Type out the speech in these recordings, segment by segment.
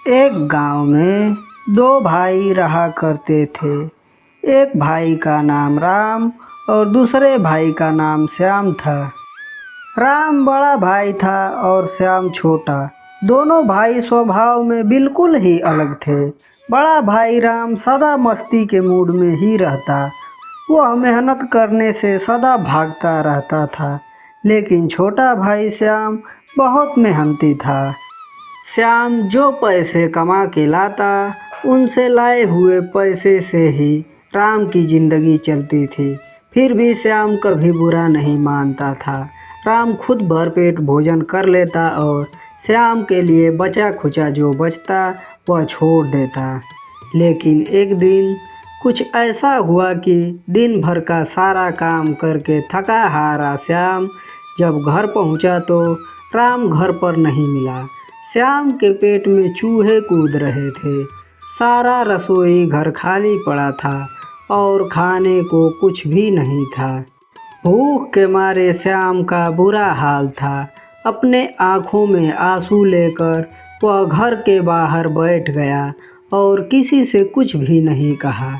एक गांव में दो भाई रहा करते थे। एक भाई का नाम राम और दूसरे भाई का नाम श्याम था। राम बड़ा भाई था और श्याम छोटा। दोनों भाई स्वभाव में बिल्कुल ही अलग थे। बड़ा भाई राम सदा मस्ती के मूड में ही रहता। वह मेहनत करने से सदा भागता रहता था। लेकिन छोटा भाई श्याम बहुत मेहनती था। श्याम जो पैसे कमा के लाता, उनसे लाए हुए पैसे से ही राम की जिंदगी चलती थी। फिर भी श्याम कभी बुरा नहीं मानता था। राम खुद भरपेट भोजन कर लेता और श्याम के लिए बचा खुचा जो बचता वह छोड़ देता। लेकिन एक दिन कुछ ऐसा हुआ कि दिन भर का सारा काम करके थका हारा श्याम जब घर पहुंचा तो राम घर पर नहीं मिला। श्याम के पेट में चूहे कूद रहे थे। सारा रसोई घर खाली पड़ा था और खाने को कुछ भी नहीं था। भूख के मारे श्याम का बुरा हाल था। अपने आँखों में आंसू लेकर वह घर के बाहर बैठ गया और किसी से कुछ भी नहीं कहा।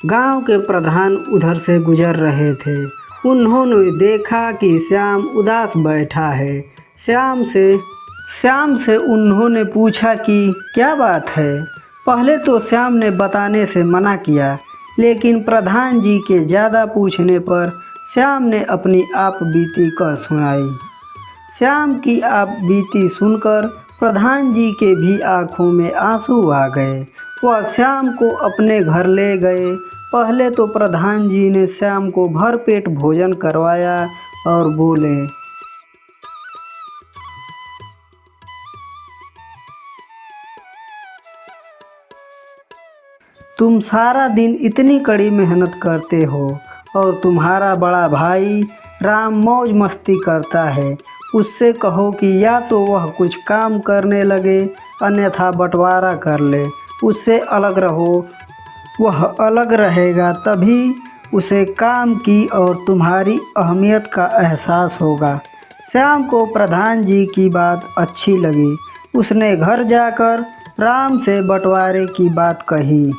गांव के प्रधान उधर से गुजर रहे थे। उन्होंने देखा कि श्याम उदास बैठा है। श्याम से उन्होंने पूछा कि क्या बात है। पहले तो श्याम ने बताने से मना किया, लेकिन प्रधान जी के ज़्यादा पूछने पर श्याम ने अपनी आप बीती कह सुनाई। श्याम की आप बीती सुनकर प्रधान जी के भी आंखों में आंसू आ गए। वह श्याम को अपने घर ले गए। पहले तो प्रधान जी ने श्याम को भरपेट भोजन करवाया और बोले, तुम सारा दिन इतनी कड़ी मेहनत करते हो और तुम्हारा बड़ा भाई राम मौज मस्ती करता है। उससे कहो कि या तो वह कुछ काम करने लगे, अन्यथा बंटवारा कर ले। उससे अलग रहो। वह अलग रहेगा तभी उसे काम की और तुम्हारी अहमियत का एहसास होगा। श्याम को प्रधान जी की बात अच्छी लगी। उसने घर जाकर राम से बंटवारे की बात कही,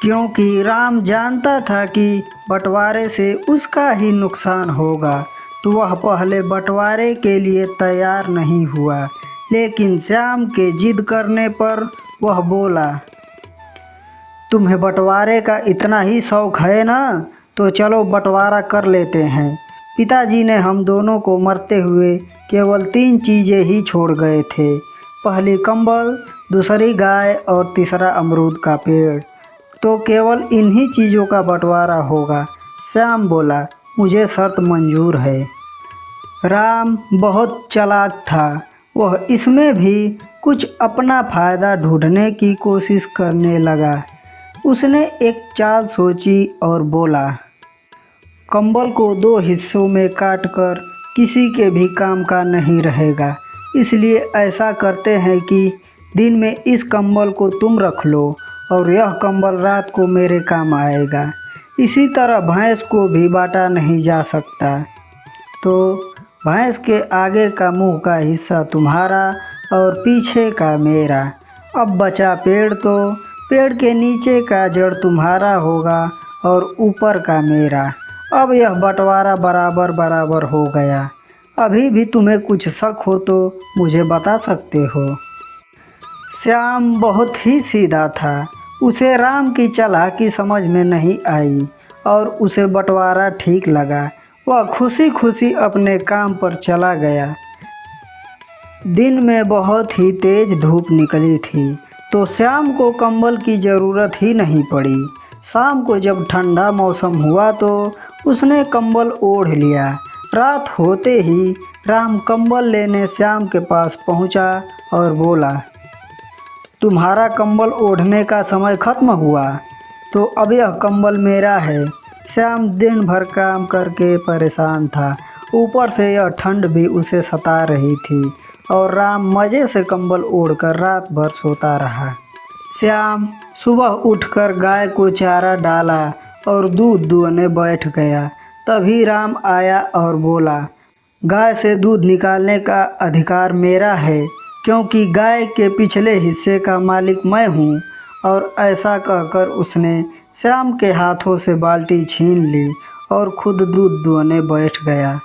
क्योंकि राम जानता था कि बंटवारे से उसका ही नुकसान होगा। तो वह पहले बंटवारे के लिए तैयार नहीं हुआ, लेकिन श्याम के जिद करने पर वह बोला, तुम्हें बंटवारे का इतना ही शौक है ना, तो चलो बंटवारा कर लेते हैं। पिताजी ने हम दोनों को मरते हुए केवल 3 चीज़ें ही छोड़ गए थे। पहली कंबल, दूसरी गाय और तीसरा अमरूद का पेड़। तो केवल इन्हीं चीज़ों का बंटवारा होगा। श्याम बोला, मुझे शर्त मंजूर है। राम बहुत चालाक था। वह इसमें भी कुछ अपना फ़ायदा ढूंढने की कोशिश करने लगा। उसने एक चाल सोची और बोला, कंबल को 2 हिस्सों में काटकर किसी के भी काम का नहीं रहेगा। इसलिए ऐसा करते हैं कि दिन में इस कंबल को तुम रख लो और यह कंबल रात को मेरे काम आएगा। इसी तरह भैंस को भी बांटा नहीं जा सकता। तो भैंस के आगे का मुंह का हिस्सा तुम्हारा और पीछे का मेरा। अब बचा पेड़, तो पेड़ के नीचे का जड़ तुम्हारा होगा और ऊपर का मेरा। अब यह बंटवारा बराबर बराबर हो गया। अभी भी तुम्हें कुछ शक हो तो मुझे बता सकते हो। श्याम बहुत ही सीधा था। उसे राम की चालाकी समझ में नहीं आई और उसे बंटवारा ठीक लगा। वह खुशी खुशी अपने काम पर चला गया। दिन में बहुत ही तेज धूप निकली थी, तो श्याम को कंबल की ज़रूरत ही नहीं पड़ी। शाम को जब ठंडा मौसम हुआ तो उसने कंबल ओढ़ लिया। रात होते ही राम कंबल लेने श्याम के पास पहुंचा और बोला, तुम्हारा कंबल ओढ़ने का समय ख़त्म हुआ, तो अब यह कंबल मेरा है। श्याम दिन भर काम करके परेशान था। ऊपर से यह ठंड भी उसे सता रही थी और राम मज़े से कंबल ओढ़कर रात भर सोता रहा। श्याम सुबह उठकर गाय को चारा डाला और दूध दुहने बैठ गया। तभी राम आया और बोला, गाय से दूध निकालने का अधिकार मेरा है। क्योंकि गाय के पिछले हिस्से का मालिक मैं हूँ। और ऐसा कहकर उसने श्याम के हाथों से बाल्टी छीन ली और खुद दूध दुहने बैठ गया।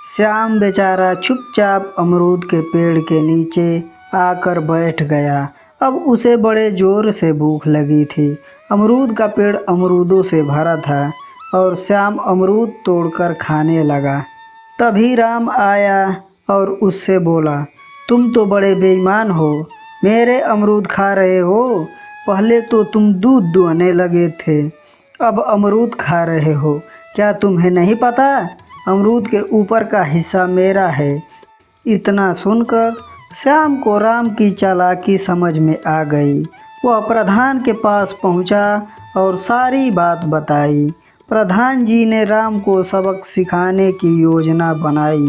श्याम बेचारा चुपचाप अमरूद के पेड़ के नीचे आकर बैठ गया। अब उसे बड़े जोर से भूख लगी थी। अमरूद का पेड़ अमरूदों से भरा था और श्याम अमरूद तोड़कर खाने लगा। तभी राम आया और उससे बोला, तुम तो बड़े बेईमान हो, मेरे अमरूद खा रहे हो। पहले तो तुम दूध दुहने लगे थे, अब अमरूद खा रहे हो। क्या तुम्हें नहीं पता, अमरूद के ऊपर का हिस्सा मेरा है। इतना सुनकर श्याम को राम की चालाकी समझ में आ गई। वह प्रधान के पास पहुंचा और सारी बात बताई। प्रधान जी ने राम को सबक सिखाने की योजना बनाई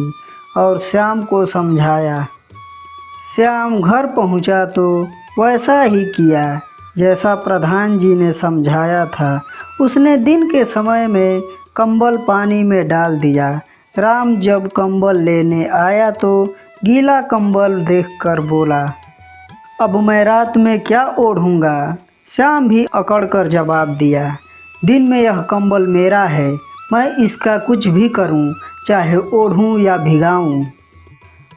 और श्याम को समझाया। श्याम घर पहुंचा तो वैसा ही किया जैसा प्रधान जी ने समझाया था। उसने दिन के समय में कंबल पानी में डाल दिया। राम जब कंबल लेने आया तो गीला कंबल देखकर बोला, अब मैं रात में क्या ओढ़ूंगा। श्याम भी अकड़कर जवाब दिया, दिन में यह कंबल मेरा है, मैं इसका कुछ भी करूं, चाहे ओढ़ूं या भिगाऊं।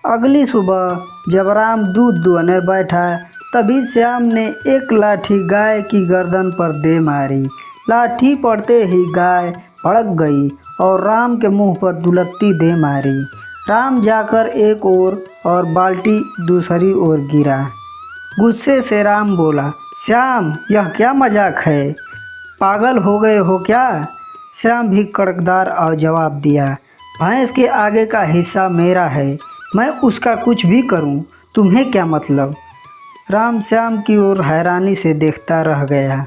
अगली सुबह जब राम दूध दुहने बैठा तभी श्याम ने एक लाठी गाय की गर्दन पर दे मारी। लाठी पड़ते ही गाय भड़क गई और राम के मुंह पर दुलत्ती दे मारी। राम जाकर एक ओर और बाल्टी दूसरी ओर गिरा। गुस्से से राम बोला, श्याम यह क्या मजाक है, पागल हो गए हो क्या। श्याम भी कड़कदार और जवाब दिया, भैंस के आगे का हिस्सा मेरा है, मैं उसका कुछ भी करूं, तुम्हें क्या मतलब। राम श्याम की ओर हैरानी से देखता रह गया।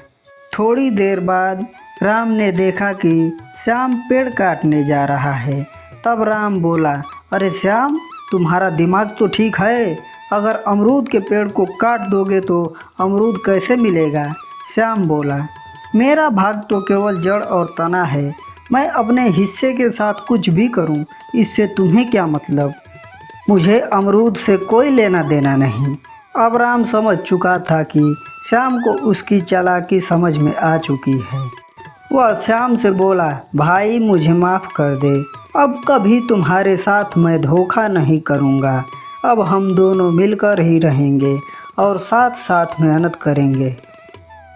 थोड़ी देर बाद राम ने देखा कि श्याम पेड़ काटने जा रहा है। तब राम बोला, अरे श्याम, तुम्हारा दिमाग तो ठीक है, अगर अमरूद के पेड़ को काट दोगे तो अमरूद कैसे मिलेगा। श्याम बोला, मेरा भाग तो केवल जड़ और तना है, मैं अपने हिस्से के साथ कुछ भी करूं, इससे तुम्हें क्या मतलब, मुझे अमरूद से कोई लेना देना नहीं। अब राम समझ चुका था कि श्याम को उसकी चालाकी समझ में आ चुकी है। वह श्याम से बोला, भाई मुझे माफ़ कर दे, अब कभी तुम्हारे साथ मैं धोखा नहीं करूँगा। अब हम दोनों मिलकर ही रहेंगे और साथ साथ मेहनत करेंगे।